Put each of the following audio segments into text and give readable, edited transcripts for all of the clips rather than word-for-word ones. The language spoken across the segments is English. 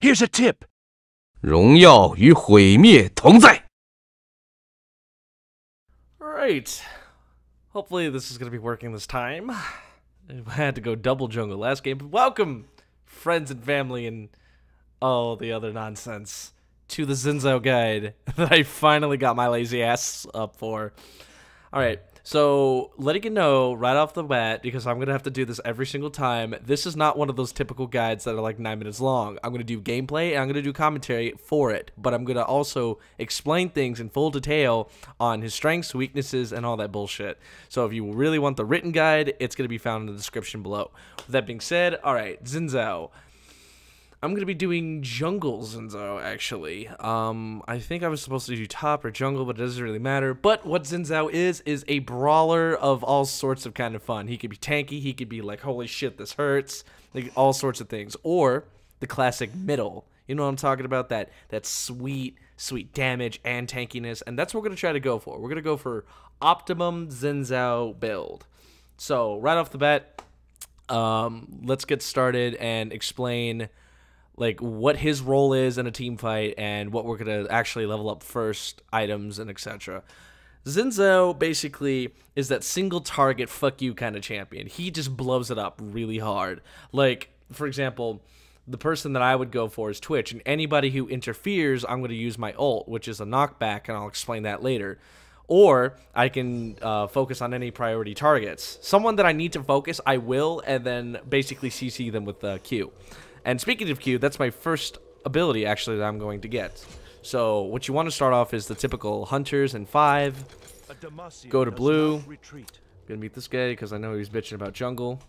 Here's a tip. 荣耀与毁灭同在。 Alright. Hopefully this is going to be working this time. I had to go double jungle last game. But welcome, friends and family and all the other nonsense, to the Xin Zhao guide that I finally got my lazy ass up for. Alright. So, letting you know right off the bat, because I'm going to have to do this every single time, this is not one of those typical guides that are like 9 minutes long. I'm going to do gameplay, and I'm going to do commentary for it, but I'm going to also explain things in full detail on his strengths, weaknesses, and all that bullshit. So if you really want the written guide, it's going to be found in the description below. With that being said, alright, Xin Zhao. I'm going to be doing jungle Xin Zhao, actually. I think I was supposed to do top or jungle, but it doesn't really matter. But what Xin Zhao is a brawler of all sorts of kind of fun. He could be tanky, he could be like, holy shit, this hurts, like all sorts of things. Or the classic middle. You know what I'm talking about? That sweet damage and tankiness. And that's what we're going to try to go for. We're going to go for optimum Xin Zhao build. So, right off the bat, let's get started and explain like what his role is in a team fight and what we're going to actually level up first, items, and etc. Xin Zhao basically is that single target fuck you kind of champion. He just blows it up really hard. Like, for example, the person that I would go for is Twitch, and anybody who interferes, I'm going to use my ult, which is a knockback, and I'll explain that later. Or I can focus on any priority targets. Someone that I need to focus, I will, and then basically CC them with Q. And speaking of Q, that's my first ability, actually, that I'm going to get. So, what you want to start off is the typical hunters in 5. Go to blue. Gonna meet this guy, because I know he's bitching about jungle.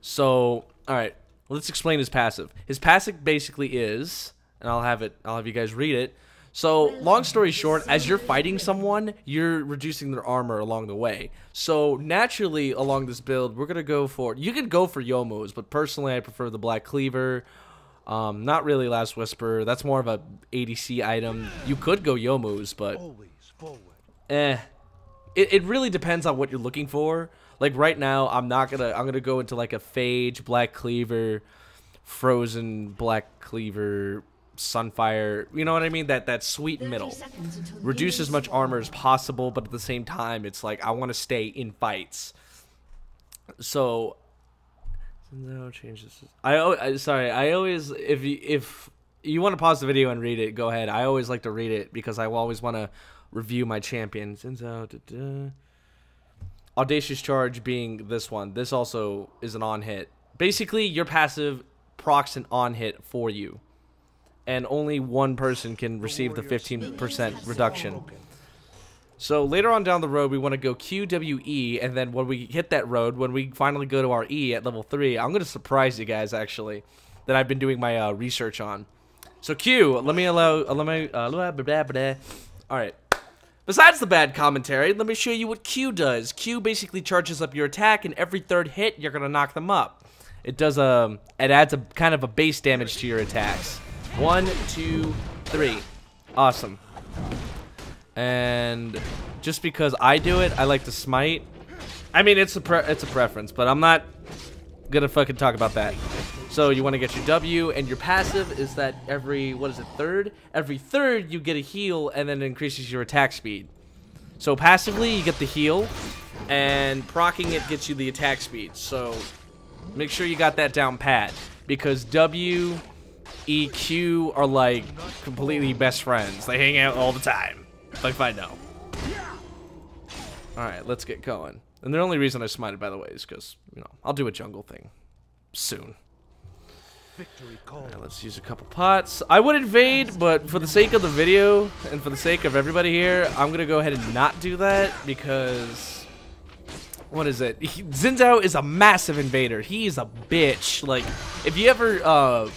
So, alright, let's explain his passive. His passive basically is, and I'll have you guys read it. So, long story short, as you're fighting someone, you're reducing their armor along the way. So, naturally, along this build, we're going to go for... You can go for Youmu's, but personally, I prefer the Black Cleaver. Not really Last Whisper. That's more of a ADC item. You could go Youmu's, but... It really depends on what you're looking for. Like, right now, I'm going to go into, like, a Phage, Black Cleaver, Frozen, Black Cleaver... Sunfire, you know what I mean? That sweet middle. Reduce as much armor as possible, but at the same time, it's like I want to stay in fights. So, no changes. I always if you want to pause the video and read it, go ahead. I always like to read it because I always want to review my champions. Audacious Charge being this one. This also is an on hit. Basically, your passive procs an on hit for you. And only one person can receive the 15% reduction. So later on down the road, we want to go QWE, and then when we hit that road, when we finally go to our E at level 3, I'm going to surprise you guys, actually, that I've been doing my research on. So Q, alright. Besides the bad commentary, let me show you what Q does. Q basically charges up your attack, and every third hit, you're going to knock them up. It does it adds a kind of a base damage to your attacks. 1, 2, 3. Awesome. And just because I do it, I like to smite. I mean, it's a preference, but I'm not gonna fucking talk about that. So you want to get your W, and your passive is that every, what is it, third? Every third you get a heal, and then it increases your attack speed. So passively you get the heal, and proccing it gets you the attack speed. So make sure you got that down pat, because W, E, Q are like completely best friends. They hang out all the time. Like if I know. Alright, let's get going. And the only reason I smited, by the way, is because, you know, I'll do a jungle thing soon. Alright, let's use a couple pots. I would invade, but for the sake of the video and for the sake of everybody here, I'm gonna go ahead and not do that because... What is it? Xin Zhao is a massive invader. He is a bitch. Like, if you ever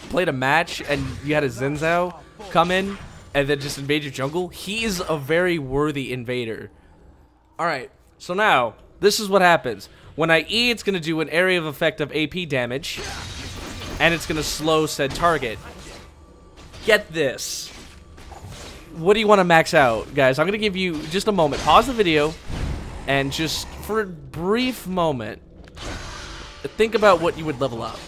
played a match and you had a Xin Zhao come in and then just invade your jungle, he is a very worthy invader. Alright, so now, this is what happens. When I E, it's going to do an area of effect of AP damage, and it's going to slow said target. Get this. What do you want to max out, guys? I'm going to give you just a moment. Pause the video. And just for a brief moment, think about what you would level up.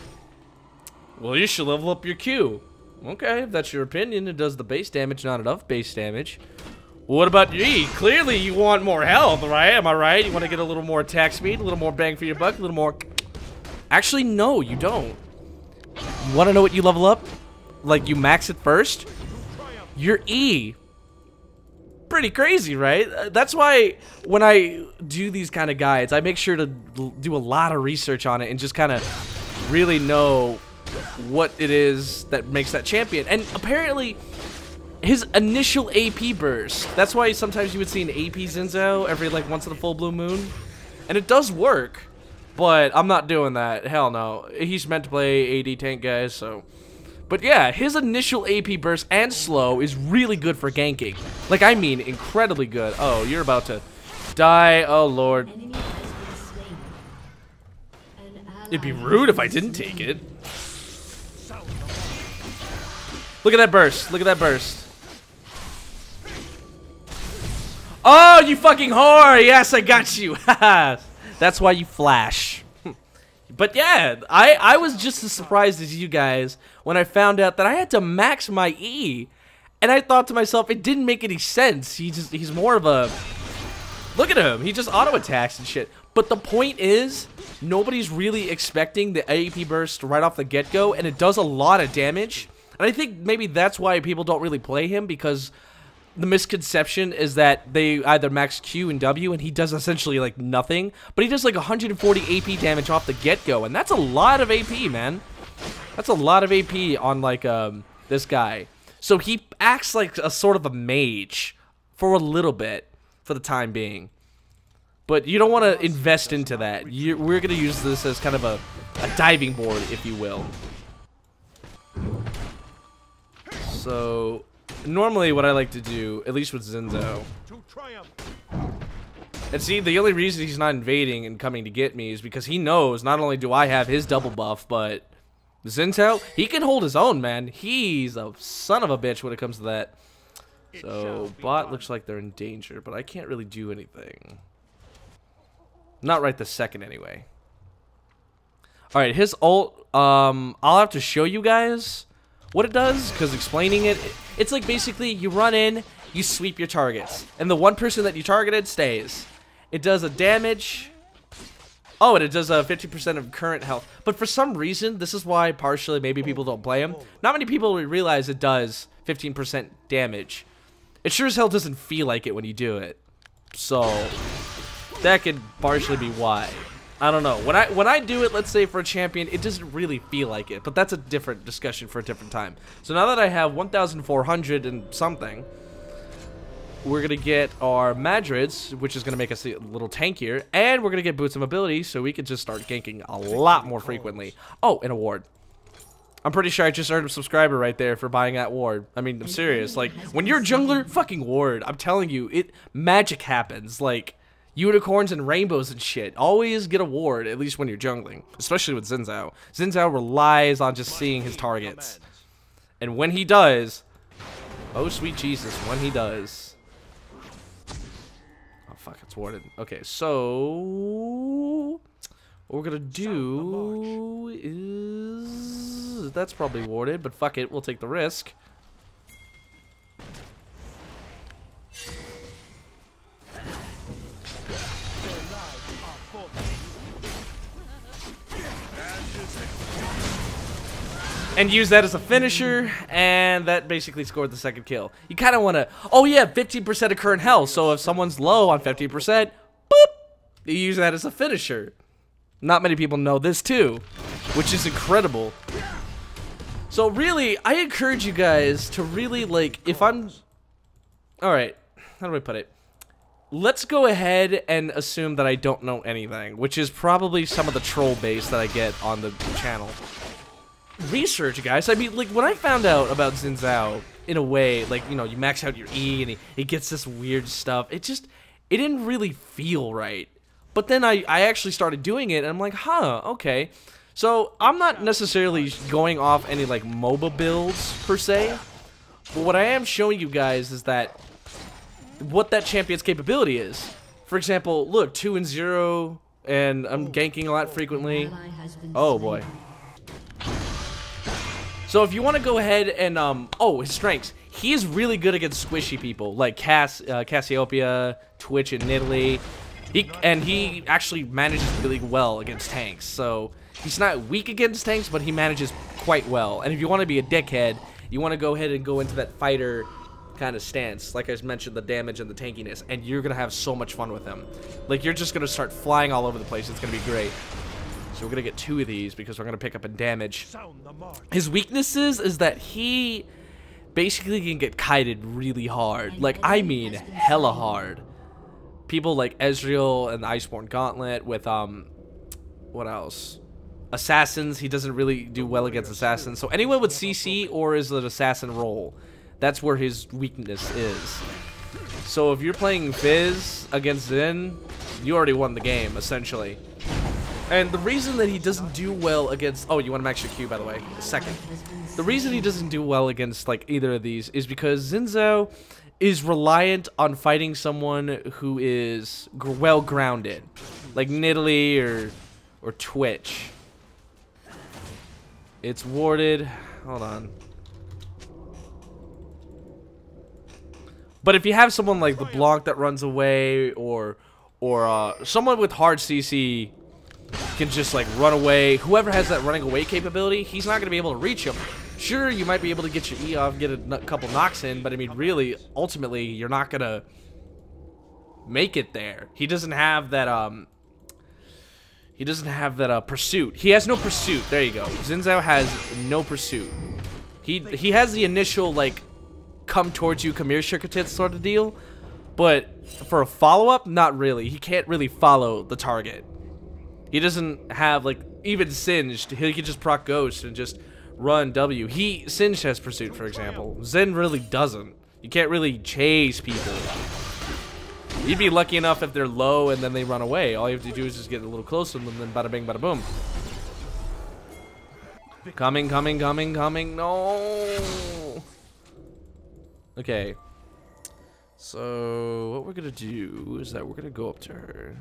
Well, you should level up your Q. Okay, if that's your opinion, it does the base damage, not enough base damage. What about your E? Clearly you want more health, right? Am I right? You want to get a little more attack speed, a little more bang for your buck, a little more... Actually, no, you don't. You want to know what you level up? Like, you max it first? Your E. Pretty crazy, right? That's why when I do these kind of guides, I make sure to do a lot of research on it and just kind of really know what it is that makes that champion. And apparently... his initial AP burst. That's why sometimes you would see an AP Xin Zhao every like once in a full blue moon. And it does work. But I'm not doing that. Hell no. He's meant to play AD tank guys, so. But yeah, his initial AP burst and slow is really good for ganking. Like, I mean, incredibly good. Oh, you're about to die. Oh, Lord. It'd be rude if I didn't take it. Look at that burst. Look at that burst. Oh, you fucking whore! Yes, I got you. That's why you flash. But yeah, I was just as surprised as you guys when I found out that I had to max my E, and I thought to myself, it didn't make any sense. He's more of a... Look at him. He just auto attacks and shit. But the point is, nobody's really expecting the AP burst right off the get-go, and it does a lot of damage. And I think maybe that's why people don't really play him, because the misconception is that they either max Q and W, and he does essentially like nothing, but he does like 140 AP damage off the get-go, and that's a lot of AP, man. That's a lot of AP on like this guy. So he acts like a sort of a mage for a little bit, for the time being. But you don't want to invest into that. We're going to use this as kind of a diving board, if you will. So... normally what I like to do, at least with Xin Zhao, and see, the only reason he's not invading and coming to get me is because he knows not only do I have his double buff, but Xin Zhao, he can hold his own, man. He's a son of a bitch when it comes to that. So, bot looks like they're in danger, but I can't really do anything. Not right this second, anyway. Alright, his ult, I'll have to show you guys what it does, because explaining it, it's like basically you run in, you sweep your targets, and the one person that you targeted stays. It does a damage. Oh, and it does a 50% of current health. But for some reason, this is why partially maybe people don't play him. Not many people realize it does 15% damage. It sure as hell doesn't feel like it when you do it. So that could partially be why. I don't know. When I do it, let's say for a champion, it doesn't really feel like it. But that's a different discussion for a different time. So now that I have 1,400 and something, we're going to get our Madrids, which is going to make us a little tankier. And we're going to get Boots of Mobility, so we can just start ganking a lot more frequently. Oh, an award. I'm pretty sure I just earned a subscriber right there for buying that ward. I mean, I'm serious. Like, when you're a jungler, fucking ward. I'm telling you, magic happens. Like, unicorns and rainbows and shit. Always get a ward, at least when you're jungling. Especially with Xin Zhao. Xin Zhao relies on just seeing his targets. And when he does... oh, sweet Jesus, when he does... oh, fuck, it's warded. Okay, so... what we're gonna do is... that's probably warded, but fuck it, we'll take the risk. And use that as a finisher, and that basically scored the second kill. You kind of want to... oh yeah, 15% of current health, so if someone's low on 50%, boop, you use that as a finisher. Not many people know this too, which is incredible. So really, I encourage you guys to really, like, if I'm... alright, how do I put it? Let's go ahead and assume that I don't know anything, which is probably some of the troll base that I get on the channel. Research, guys. I mean, like, when I found out about Xin Zhao, in a way, like, you know, you max out your E and he gets this weird stuff, it didn't really feel right. But then I actually started doing it, and I'm like, huh, okay. So, I'm not necessarily going off any, like, MOBA builds, per se. But what I am showing you guys is that, what that champion's capability is. For example, look, 2 and 0, and I'm ganking a lot frequently. Oh, boy. So if you want to go ahead and, oh, his strengths. He is really good against squishy people, like Cassiopeia, Twitch, and Nidalee. He actually manages really well against tanks. So he's not weak against tanks, but he manages quite well. And if you want to be a dickhead, you want to go ahead and go into that fighter kind of stance. Like I mentioned, the damage and the tankiness. And you're going to have so much fun with him. Like, you're just going to start flying all over the place. It's going to be great. So we're going to get 2 of these because we're going to pick up in damage. His weaknesses is that he basically can get kited really hard. Like, I mean, hella hard. People like Ezreal and the Iceborne Gauntlet with, what else? Assassins, he doesn't really do well against assassins. So anyone with CC or is an assassin role, that's where his weakness is. So if you're playing Fizz against Xin, you already won the game, essentially. And the reason that he doesn't do well against... Oh, you want to max your Q, by the way. A second. The reason he doesn't do well against, like, either of these is because Xin Zhao is reliant on fighting someone who is well-grounded. Like Nidalee or Twitch. It's warded. Hold on. But if you have someone like the Blanc that runs away or someone with hard CC... can just like run away. Whoever has that running away capability, he's not going to be able to reach him. Sure, you might be able to get your E off, get a couple knocks in, but I mean, really, ultimately, you're not going to make it there. He doesn't have that, pursuit. He has no pursuit. There you go. Xin Zhao has no pursuit. He has the initial, like, come towards you, come here, sugar tits sort of deal, but for a follow-up, not really. He can't really follow the target. He doesn't have, like, even Singed. He can just proc Ghost and just run W. Singed has Pursuit, for example. Zen really doesn't. You can't really chase people. You'd be lucky enough if they're low and then they run away. All you have to do is just get a little closer and then bada bing, bada boom. Coming, coming, coming, coming. No! Okay. So, what we're gonna do is that we're gonna go up to her.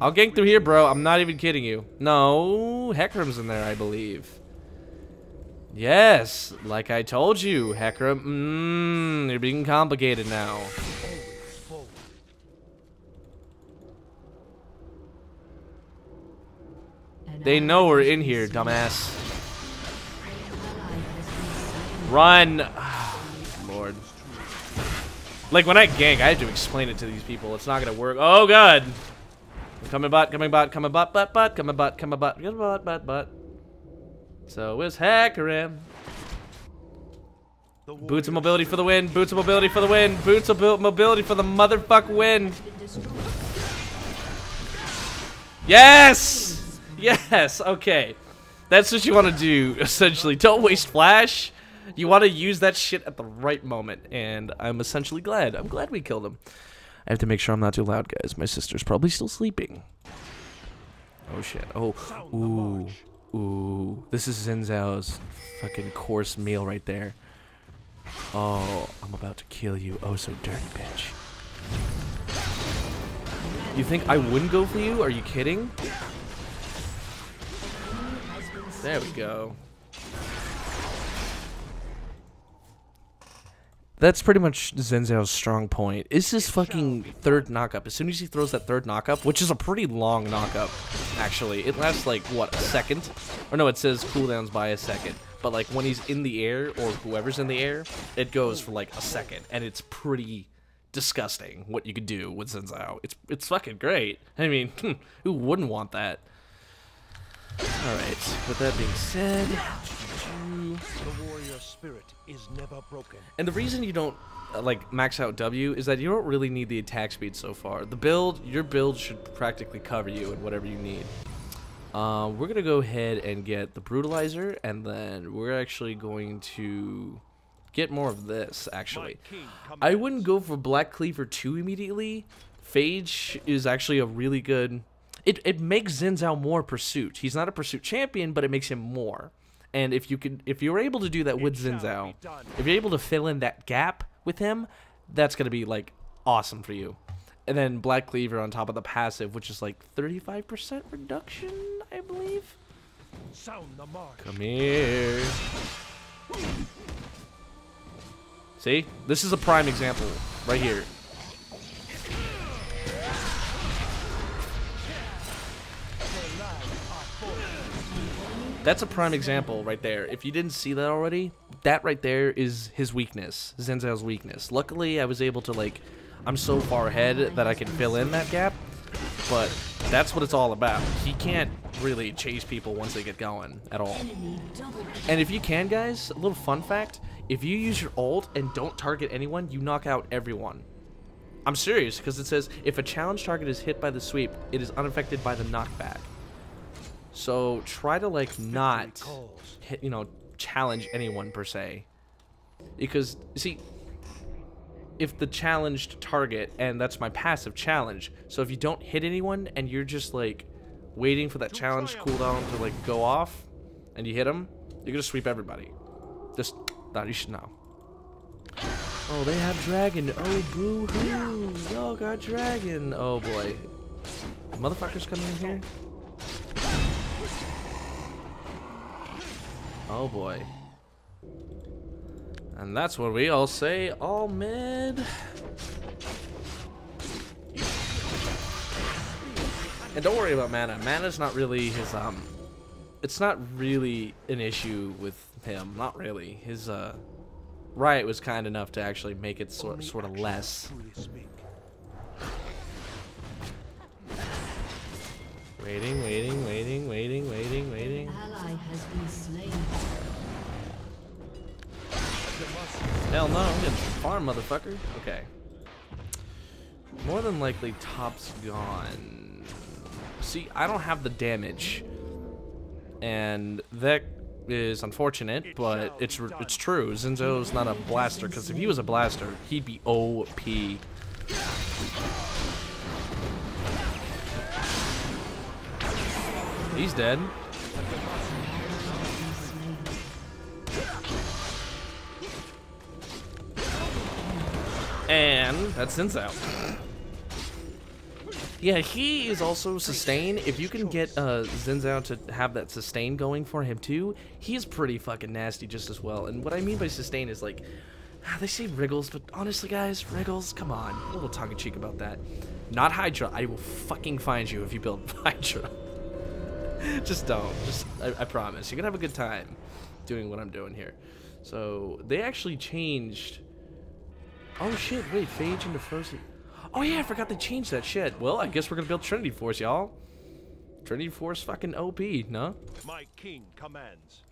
I'll gank through here, bro. I'm not even kidding you. No, Hecarim's in there, I believe. Yes, like I told you, Hecarim. You're being complicated now. They know we're in here, dumbass. Run. Lord. Like, when I gank, I have to explain it to these people. It's not gonna work. Oh, God. Coming bot, coming bot, coming bot, bot, bot, coming bot, coming bot, coming bot, bot, bot. So, it's Hecarim. Boots of mobility for the win. Boots of mobility for the win. Boots of mobility for the motherfuck win. Yes! Yes, okay. That's what you want to do, essentially. Don't waste flash. You want to use that shit at the right moment, and I'm essentially glad. I'm glad we killed him. I have to make sure I'm not too loud, guys. My sister's probably still sleeping. Oh, shit. Oh, ooh. Ooh. This is Xin Zhao's fucking course meal right there. Oh, I'm about to kill you. Oh, so dirty, bitch. You think I wouldn't go for you? Are you kidding? There we go. That's pretty much Xin Zhao's strong point. Is his fucking third knockup. As soon as he throws that third knockup, which is a pretty long knockup, actually. It lasts like, what, a second? Or no, it says cooldowns by a second. But like when he's in the air, or whoever's in the air, it goes for like a second. And it's pretty disgusting what you could do with Xin Zhao. It's fucking great. I mean, who wouldn't want that? Alright, with that being said... The warrior spirit is never broken. And the reason you don't like max out W is that you don't really need the attack speed so far. Your build should practically cover you in whatever you need. We're gonna go ahead and get the brutalizer, and then we're actually going to get more of this. Actually, I wouldn't go for Black Cleaver 2 immediately. Phage is actually a really good. It makes Xin Zhao more pursuit. He's not a pursuit champion, but it makes him more. And if you're able to do that with Xin Zhao, if you're able to fill in that gap with him, that's gonna be like awesome for you. And then Black Cleaver on top of the passive, which is like 35% reduction, I believe. Sound the march. Come here. See? This is a prime example right here. That's a prime example right there. If you didn't see that already, that right there is his weakness, Xin Zhao's weakness. Luckily, I was able to, like, I'm so far ahead that I can fill in that gap, but that's what it's all about. He can't really chase people once they get going at all. And if you can, guys, a little fun fact, if you use your ult and don't target anyone, you knock out everyone. I'm serious, because it says, if a challenge target is hit by the sweep, it is unaffected by the knockback. So try to, like, not hit, you know, challenge anyone per se, because see, if the challenged target, and that's my passive challenge, so if you don't hit anyone and you're just like waiting for that challenge cooldown to like go off and you hit them, you're gonna sweep everybody. Just that you should know. Oh, they have dragon. Oh, boo hoo. Y'all got dragon. Oh boy, motherfuckers coming in here. Oh boy. And that's what we all say, all mid. And don't worry about mana. Mana's not really his, it's not really an issue with him. Not really. His, Riot was kind enough to actually make it sort of less. Waiting. Ally has been slain. Hell no, I'm getting farm, motherfucker. Okay. More than likely, top's gone. See, I don't have the damage, and that is unfortunate, but it's true. Xin Zhao's not a blaster, because if he was a blaster, he'd be OP. He's dead. And that's Xin Zhao. Yeah, he is also sustain. If you can get Xin Zhao to have that sustain going for him too, he's pretty fucking nasty just as well. And what I mean by sustain is like, they say wriggles, but honestly guys, wriggles, come on. A little tongue-in-cheek about that. Not Hydra. I will fucking find you if you build Hydra. Just don't. I promise. You're gonna have a good time doing what I'm doing here. So, they actually changed... Oh shit, wait, Phage into Frozen. Oh yeah, I forgot they changed that shit. Well, I guess we're gonna build Trinity Force, y'all. Trinity Force fucking OP, no? My king commands.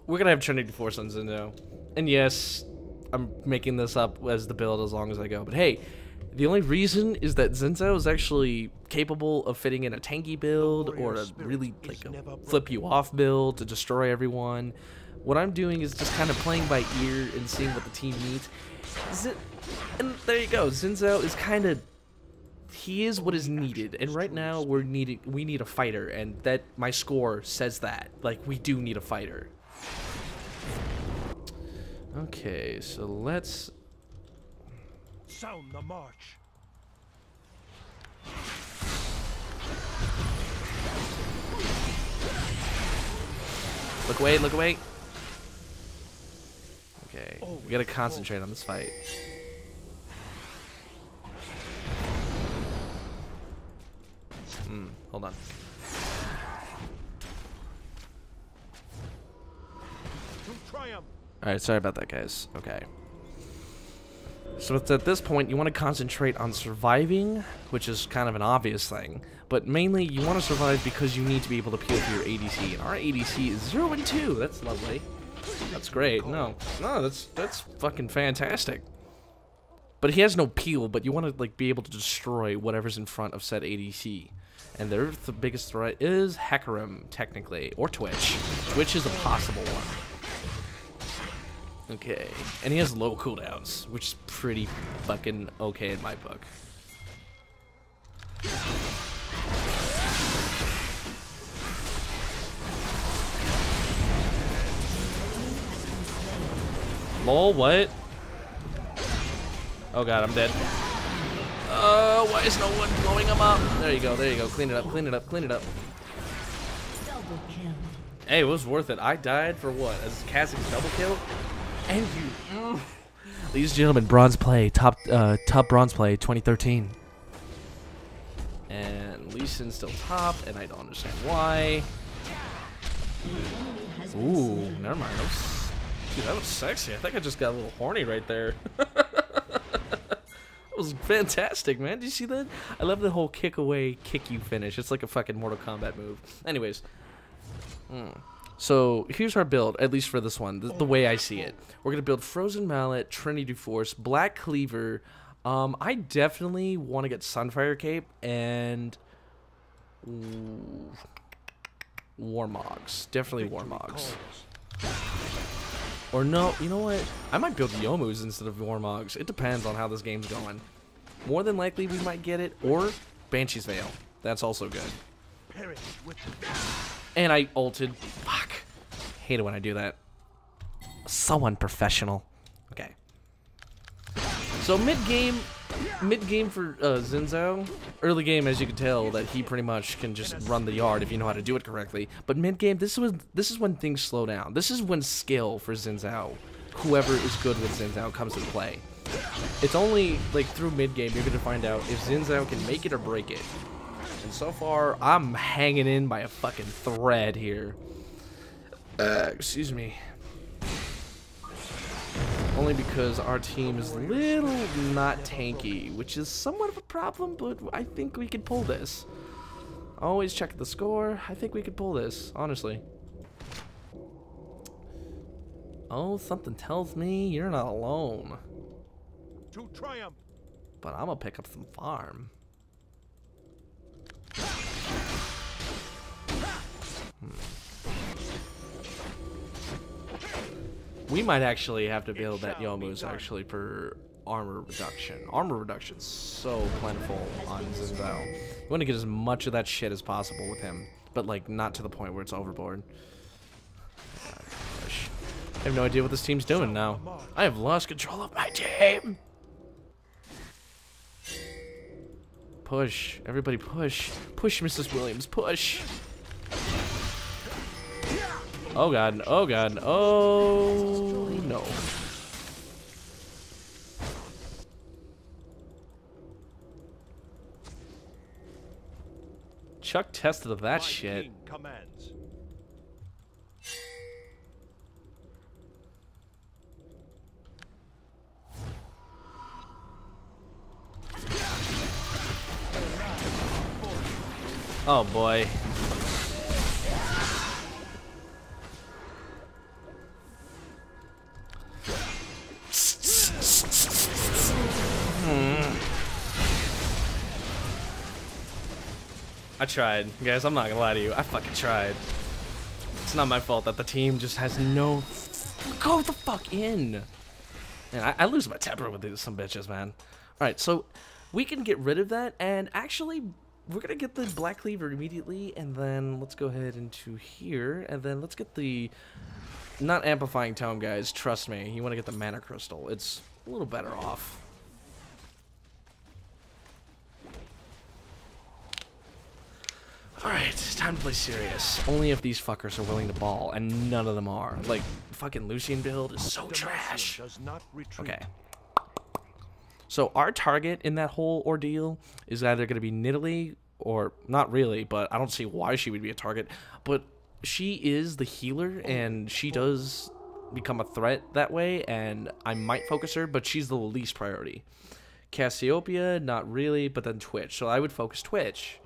We're gonna have Trinity Force on Xin Zhao. And yes, I'm making this up as the build as long as I go. But hey, the only reason is that Xin Zhao is actually capable of fitting in a tanky build or a really like a flip you off build to destroy everyone. What I'm doing is just kind of playing by ear and seeing what the team needs. And there you go. Xin Zhao is kind of, he is what is needed. And right now we need a fighter, and that my score says that. Like, we do need a fighter. Okay, so let's sound the march. Look away, look away. Okay, we gotta concentrate on this fight. Hold on. Alright, sorry about that, guys. Okay. So it's at this point, you want to concentrate on surviving, which is kind of an obvious thing. But mainly, you want to survive because you need to be able to peel through your ADC. And our ADC is 0 and 2. That's lovely. That's great. No, that's fucking fantastic. But he has no peel, but you want to like be able to destroy whatever's in front of said ADC. And their biggest threat is Hecarim, technically, or Twitch. Twitch is a possible one. Okay, and he has low cooldowns, which is pretty fucking okay in my book. Lol, what? Oh god, I'm dead. Why is no one blowing him up? There you go, there you go. Clean it up, clean it up, clean it up. Double kill. Hey, it was worth it. I died for what? As Cassie's double kill? And you. Ladies and gentlemen, bronze play, top bronze play 2013. And Lee Sin's still top, and I don't understand why. Ooh, never mind. Dude, that was sexy. I think I just got a little horny right there. That was fantastic, man. Did you see that? I love the whole kick away, kick you finish. It's like a fucking Mortal Kombat move. Anyways. So here's our build, at least for this one, the way I see it. We're going to build Frozen Mallet, Trinity Force, Black Cleaver. I definitely want to get Sunfire Cape and Warmogs. Definitely Warmogs. Or no, you know what? I might build Yomus instead of Warmogs. It depends on how this game's going. More than likely we might get it, or Banshee's Veil. That's also good. And I ulted. Fuck. Hate it when I do that. So unprofessional. Okay. So mid-game for Xin Zhao. Early game, as you can tell, that he pretty much can just run the yard if you know how to do it correctly. But mid-game, this is when things slow down. This is when skill for Xin Zhao, whoever is good with Xin Zhao, comes into play. It's only like through mid-game you're going to find out if Xin Zhao can make it or break it. And so far, I'm hanging in by a fucking thread here. Excuse me. Only because our team is a little not tanky, which is somewhat of a problem, but I think we could pull this. Always check the score. I think we could pull this, honestly. Oh, something tells me you're not alone. To triumph. But I'm gonna pick up some farm. We might actually have to build that Yomu's actually for armor reduction. Armor reduction's so plentiful on Xin Zhao. You want to get as much of that shit as possible with him, but like not to the point where it's overboard. I have no idea what this team's doing now. I have lost control of my team. Push, everybody push. Push, Mrs. Williams, push. Oh god, oh god, oh no. Chuck tested that shit. Oh boy. I tried. Guys, I'm not gonna lie to you. I fucking tried. It's not my fault that the team just has no... Go the fuck in! Man, I lose my temper with these some bitches, man. Alright, so we can get rid of that, and actually, we're gonna get the Black Cleaver immediately, and then let's go ahead into here, and then let's get the... Not Amplifying Tome, guys. Trust me. You want to get the Mana Crystal. It's a little better off. Alright, it's time to play serious. Only if these fuckers are willing to ball, and none of them are. Like, fucking Lucian build is so trash. Okay. So our target in that whole ordeal is either going to be Nidalee, or not really, but I don't see why she would be a target. But she is the healer, and she does become a threat that way, and I might focus her, but she's the least priority. Cassiopeia, not really, but then Twitch. So I would focus Twitch.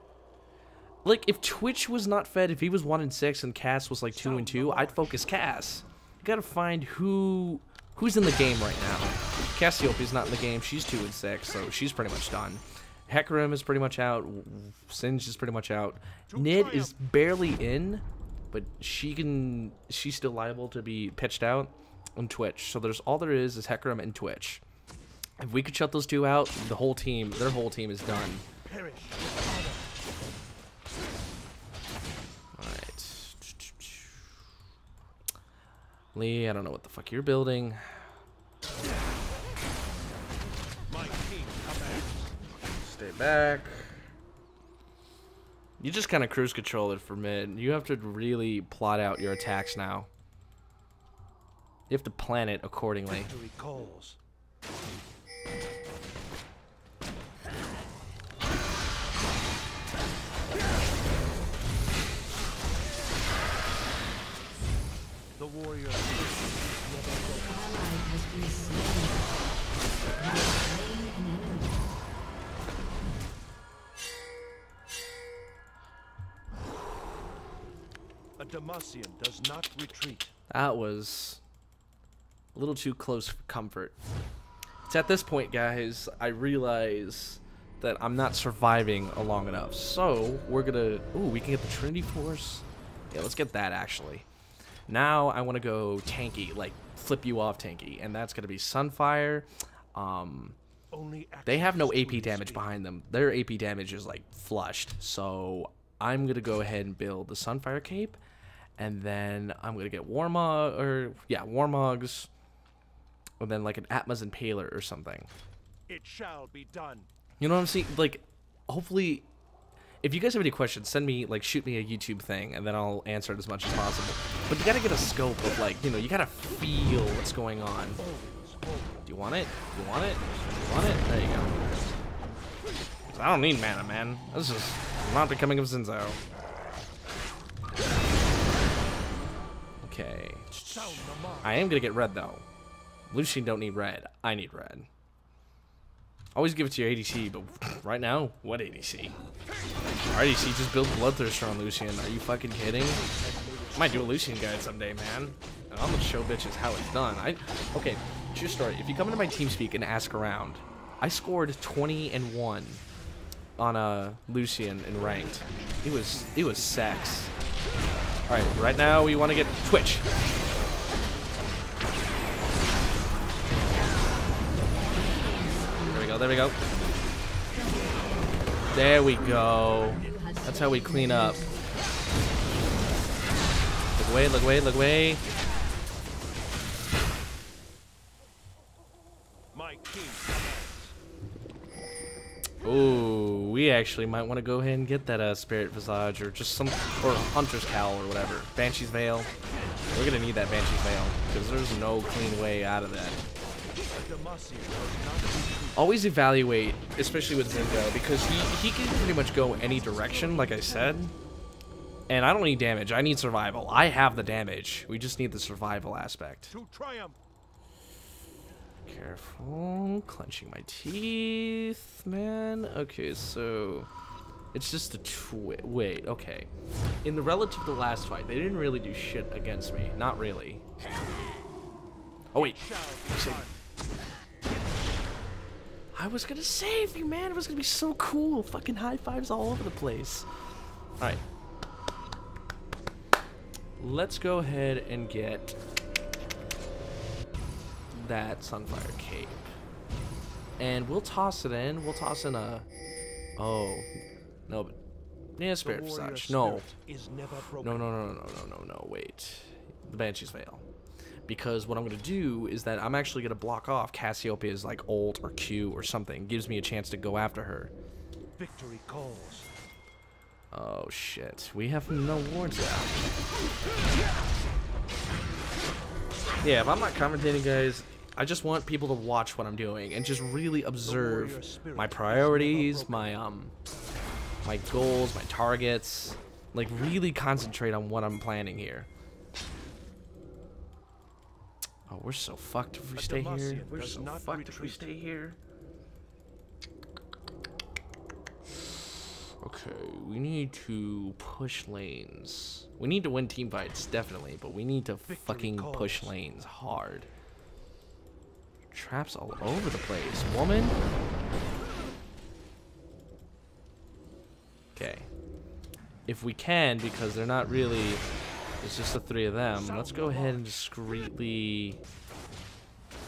Like, if Twitch was not fed, if he was 1-6 and Cass was like 2-2, I'd focus Cass. You gotta find who's in the game right now. Cassiopeia's not in the game. She's 2-6, so she's pretty much done. Hecarim is pretty much out. Singe is pretty much out. Nid is barely in, but she's still liable to be pitched out on Twitch. So all there is Hecarim and Twitch. If we could shut those two out, their whole team is done. Lee, I don't know what the fuck you're building. back. You just kind of cruise control it for mid. You have to really plot out your attacks now. You have to plan it accordingly. Victory calls. The warrior Ally has been slain. You have slain an enemy. A Demacian does not retreat. That was a little too close for comfort. It's at this point, guys, I realize that I'm not surviving long enough. So, we're gonna... Ooh, we can get the Trinity Force. Yeah, let's get that, actually. Now, I want to go tanky, like, flip you off tanky. And that's gonna be Sunfire. Only They have no actions AP will damage speak. behind them. Their AP damage is, like, flushed. So, I'm gonna go ahead and build the Sunfire Cape. And then I'm gonna get Warmogs. Or then like an Atma's Impaler or something. It shall be done. You know what I'm saying? Like, hopefully, if you guys have any questions, send me, like, shoot me a YouTube thing, and then I'll answer it as much as possible. But you gotta get a scope of, like, you know, you gotta feel what's going on. Always forward. Do you want it? You want it? You want it? There you go. I don't need mana, man. This is not becoming of Xin Zhao. Okay. Sound the mark. I am gonna get red though. Lucian don't need red. I need red. Always give it to your ADC, but right now, what ADC? Our ADC just build Bloodthirster on Lucian. Are you fucking kidding? I might do a Lucian guide someday, man. And I'm gonna show bitches how it's done. Okay, true story. If you come into my TeamSpeak and ask around, I scored 20-1 on a Lucian in ranked. It was sex. All right, right now we want to get Twitch. There we go. There we go. That's how we clean up. Look away, look away, look away. My king commands. Ooh, we actually might want to go ahead and get that Spirit Visage or just some, or Hunter's Cowl or whatever. Banshee's Veil. We're gonna need that Banshee's Veil because there's no clean way out of that. A Demacian does not retreat. Always evaluate, especially with Xin Zhao, because he can pretty much go any direction, like I said. And I don't need damage. I need survival. I have the damage. We just need the survival aspect. To triumph. Careful. Clenching my teeth, man. Okay, so... It's just a wait, okay. In the relative to the last fight, they didn't really do shit against me. Not really. Oh, wait. Shall be done. I was gonna save you, man. It was gonna be so cool. Fucking high fives all over the place. Alright. Let's go ahead and get that Sunfire Cape. And we'll toss it in. We'll toss in a... Oh. No, but... Yeah, Spirit The warrior Visage. No. spirit is never broken. No, wait. The Banshee's Veil. Because what I'm going to do is that I'm actually going to block off Cassiopeia's like ult or Q or something. Gives me a chance to go after her. Victory calls. Oh shit. We have no wards out. Yeah, if I'm not commentating, guys, I just want people to watch what I'm doing and just really observe my priorities, my my goals, my targets. Like really concentrate on what I'm planning here. Oh, we're so fucked if we stay here. Demacian We're does so not fucked if we retreat. stay here. Okay, we need to push lanes. We need to win team fights, definitely, but we need to fucking push calls. lanes hard. Traps all over the place, woman. Okay. If we can, because they're not really... It's just the three of them. Let's go ahead and discreetly...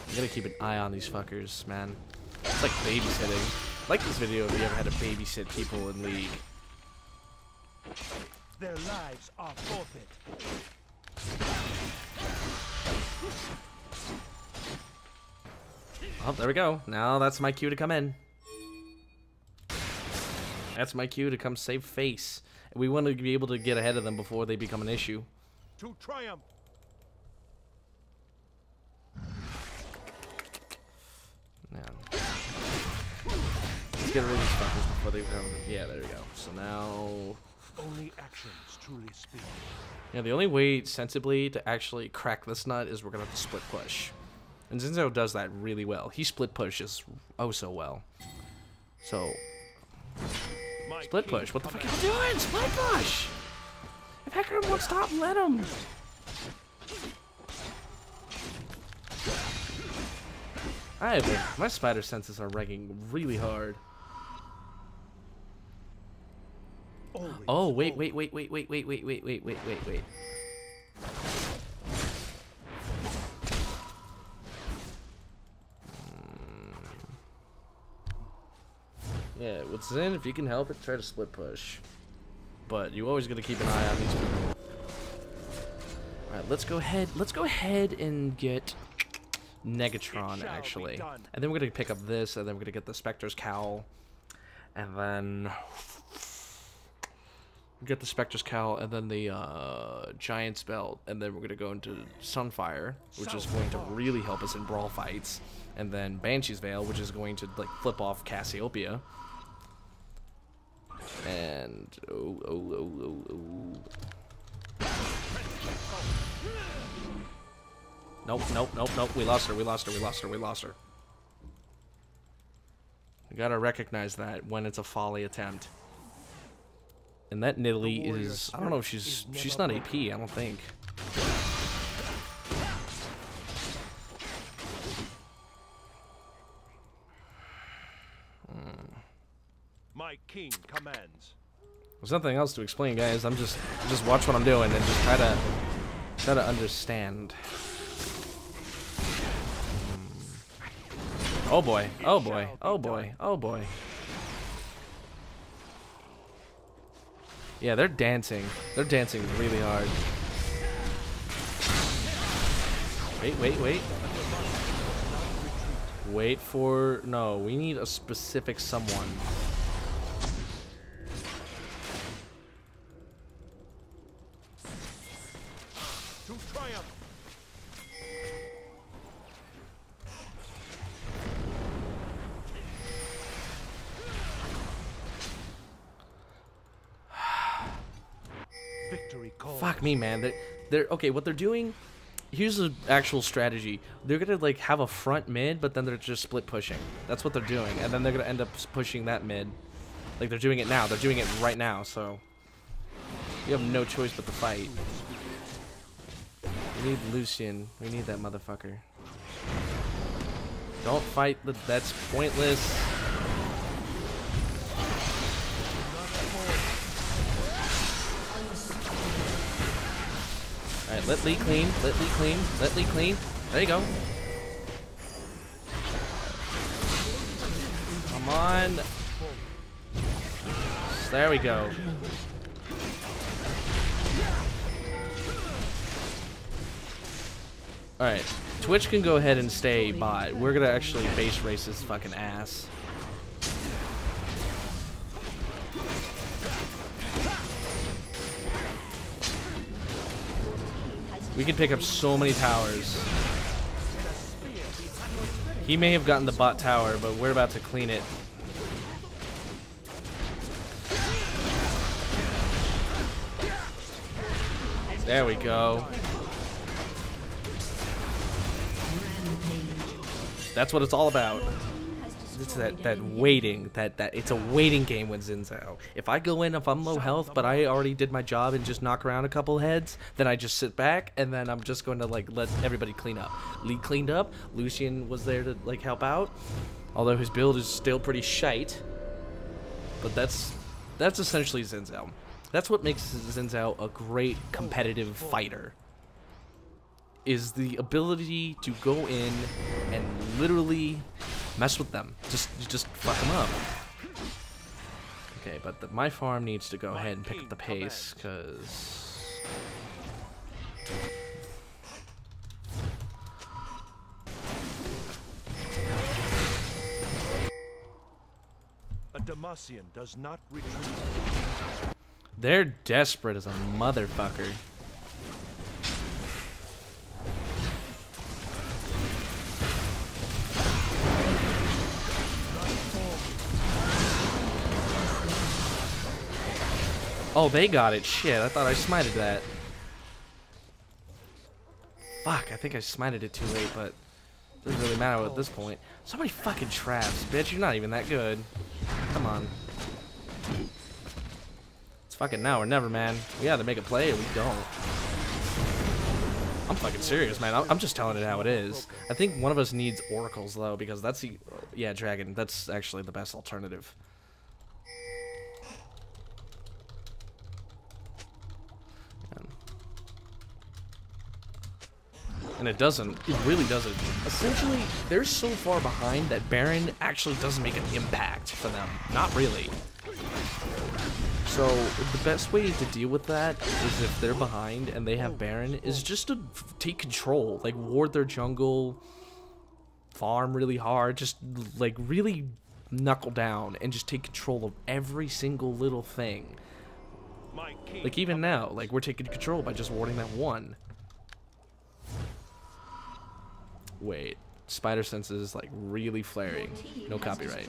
I'm gonna keep an eye on these fuckers, man. It's like babysitting. Like this video if you ever had to babysit people in League. Their lives are forfeit. Oh, there we go. Now that's my cue to come in. That's my cue to come save face. We want to be able to get ahead of them before they become an issue. To triumph. Man. Let's get rid of these fuckers before they come. Yeah, there we go. So now... Only actions truly speak. Yeah, the only way sensibly to actually crack this nut is we're gonna have to split push. And Xin Zhao does that really well. He split pushes oh so well. So... Split push. What the fuck are you doing? Split push! If Hecarim won't stop, let him! My spider senses are ranking really hard. Oh, wait. Yeah, with Xin, if you can help it, try to split push. But you always gotta keep an eye on these people. Alright, let's go ahead and get Negatron, actually. And then we're gonna pick up this, and then we're gonna get the Spectre's Cowl. And then... get the Spectre's Cowl, and then the Giant's Belt. And then we're gonna go into Sunfire, which is going to really help us in brawl fights. And then Banshee's Veil, which is going to, like, flip off Cassiopeia. And... oh. Nope. We lost her. You gotta recognize that when it's a folly attempt. And that Nidalee is... I don't know if she's not AP, I don't think. My king commands. There's nothing else to explain, guys. I'm just watch what I'm doing and just try to understand. Oh boy. Yeah, they're dancing. They're dancing really hard. Wait. Wait for... No, we need a specific someone. To triumph. Victory call. Fuck me, man. They're okay. What they're doing, here's the actual strategy. They're gonna like have a front mid, but then they're just split pushing. That's what they're doing, and then they're gonna end up pushing that mid. Like they're doing it now. They're doing it right now. So you have no choice but to fight. We need Lucian. We need that motherfucker. Don't fight. That's pointless. Alright, let Lee clean. There you go. Come on. There we go. Alright, Twitch can go ahead and stay bot. We're gonna actually base race his fucking ass. We can pick up so many towers. He may have gotten the bot tower, but we're about to clean it. There we go. That's what it's all about. It's that waiting, that it's a waiting game with Xin Zhao. If I go in, if I'm low health, but I already did my job and just knock around a couple heads, then I just sit back and then I'm just going to like let everybody clean up. Lee cleaned up. Lucian was there to like help out, although his build is still pretty shite. But that's essentially Xin Zhao. That's what makes Xin Zhao a great competitive fighter. Is the ability to go in and literally mess with them. Just fuck them up. Okay, but my farm needs to go ahead and pick up the pace, because... Demacian does not retreat. They're desperate as a motherfucker. Oh, they got it. Shit, I thought I smited that. Fuck, I think I smited it too late, but it doesn't really matter at this point. So many fucking traps, bitch. You're not even that good. Come on. It's fucking now or never, man. We either make a play or we don't. I'm fucking serious, man. I'm just telling it how it is. I think one of us needs oracles, though, because that's the... Yeah, dragon. That's actually the best alternative. And it doesn't. It really doesn't. Essentially, they're so far behind that Baron actually doesn't make an impact for them. Not really. So, the best way to deal with that is if they're behind and they have Baron, is just to take control. Like, ward their jungle, farm really hard, just, like, really knuckle down and just take control of every single little thing. Like, even now, like, we're taking control by just warding that one. Wait, spider sense is like really flaring. No copyright.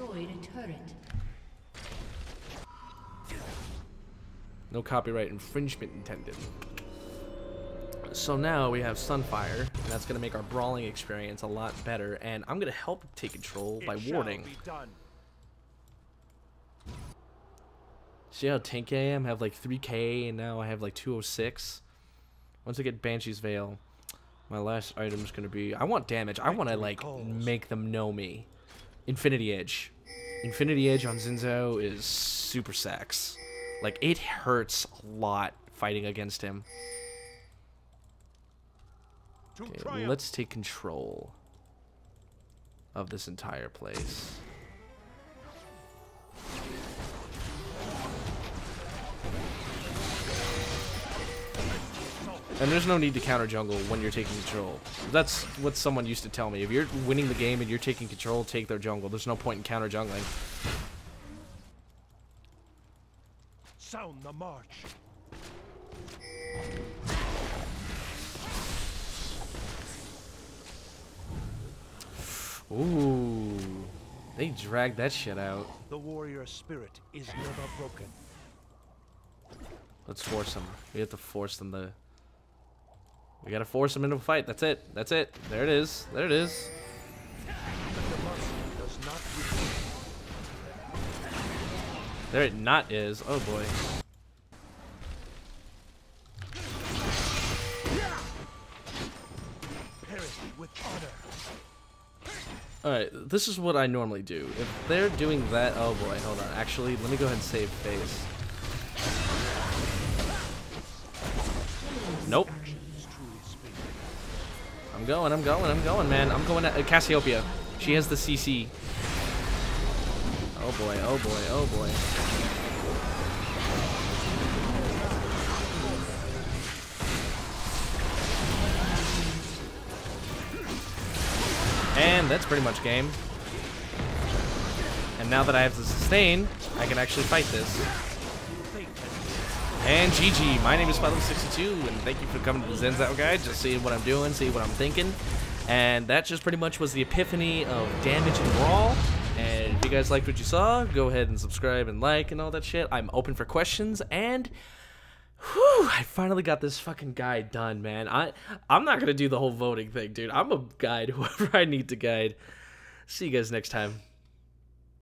No copyright infringement intended. So now we have Sunfire, and that's going to make our brawling experience a lot better, and I'm going to help take control by warding. See how tanky I am? I have like 3k, and now I have like 206. Once I get Banshee's Veil, my last item is going to be... I want damage. I want to, like, make them know me. Infinity Edge. Infinity Edge on Xin Zhao is super sex. Like, it hurts a lot fighting against him. Okay, let's take control of this entire place. And there's no need to counter jungle when you're taking control. That's what someone used to tell me. If you're winning the game and you're taking control, take their jungle. There's no point in counter jungling. Sound the march. Ooh. They dragged that shit out. The warrior spirit is never broken. Let's force them. We have to force them to... We gotta force them into a fight. That's it. That's it. There it is. There it is. There it not is. Oh boy. Alright, this is what I normally do. If they're doing that... Oh boy, hold on. Actually, let me go ahead and save phase. Nope. I'm going, man. I'm going at Cassiopeia. She has the CC. Oh boy, oh boy, oh boy. And that's pretty much game. And now that I have the sustain, I can actually fight this. And GG, my name is Spidevil62, and thank you for coming to the Xin Zhao guide, just seeing what I'm doing, see what I'm thinking. And that just pretty much was the epiphany of damage and brawl. And if you guys liked what you saw, go ahead and subscribe and like and all that shit. I'm open for questions, and whew, I finally got this fucking guide done, man. I'm not gonna do the whole voting thing, dude. I'm gonna guide whoever I need to guide. See you guys next time.